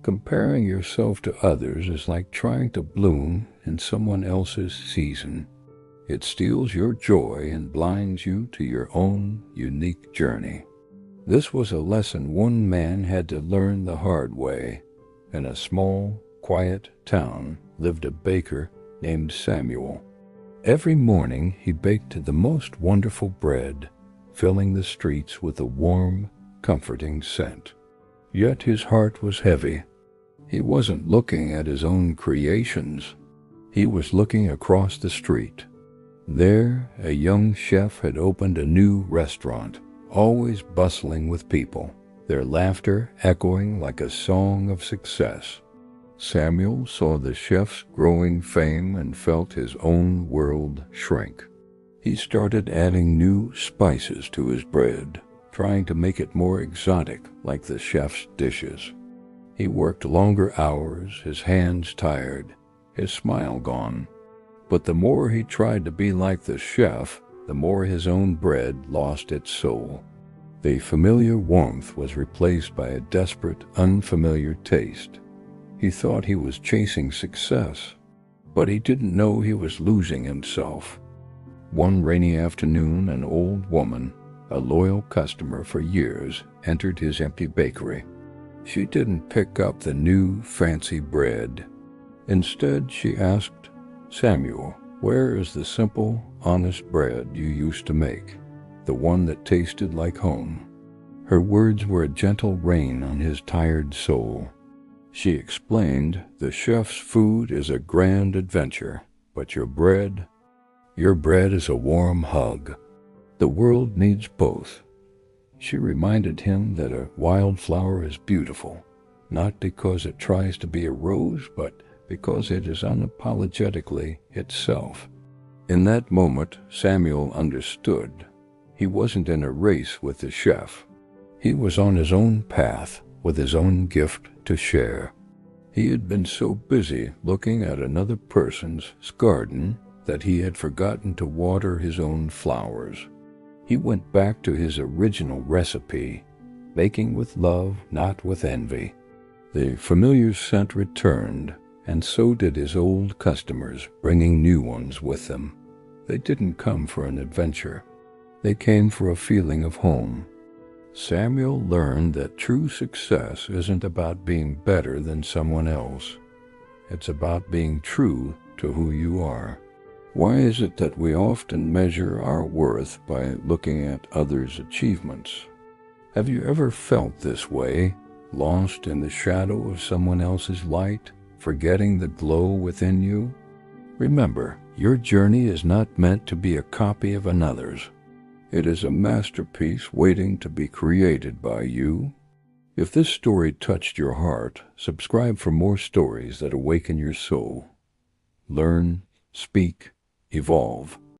Comparing yourself to others is like trying to bloom in someone else's season. It steals your joy and blinds you to your own unique journey. This was a lesson one man had to learn the hard way. In a small, quiet town lived a baker named Samuel. Every morning he baked the most wonderful bread, filling the streets with a warm, comforting scent. Yet his heart was heavy. He wasn't looking at his own creations. He was looking across the street. There, a young chef had opened a new restaurant, always bustling with people, their laughter echoing like a song of success. Samuel saw the chef's growing fame and felt his own world shrink. He started adding new spices to his bread, trying to make it more exotic like the chef's dishes. He worked longer hours, his hands tired, his smile gone. But the more he tried to be like the chef, the more his own bread lost its soul. The familiar warmth was replaced by a desperate, unfamiliar taste. He thought he was chasing success, but he didn't know he was losing himself. One rainy afternoon, an old woman, a loyal customer for years, entered his empty bakery. She didn't pick up the new, fancy bread. Instead, she asked, "Samuel, where is the simple, honest bread you used to make, the one that tasted like home?" Her words were a gentle rain on his tired soul. She explained, "The chef's food is a grand adventure, but your bread is a warm hug. The world needs both." She reminded him that a wildflower is beautiful, not because it tries to be a rose, but because it is unapologetically itself. In that moment, Samuel understood. He wasn't in a race with the chef. He was on his own path, with his own gift to share. He had been so busy looking at another person's garden that he had forgotten to water his own flowers. He went back to his original recipe, baking with love, not with envy. The familiar scent returned, and so did his old customers, bringing new ones with them. They didn't come for an adventure. They came for a feeling of home. Samuel learned that true success isn't about being better than someone else. It's about being true to who you are. Why is it that we often measure our worth by looking at others' achievements? Have you ever felt this way, lost in the shadow of someone else's light, forgetting the glow within you? Remember, your journey is not meant to be a copy of another's. It is a masterpiece waiting to be created by you. If this story touched your heart, subscribe for more stories that awaken your soul. Learn, speak, evolve.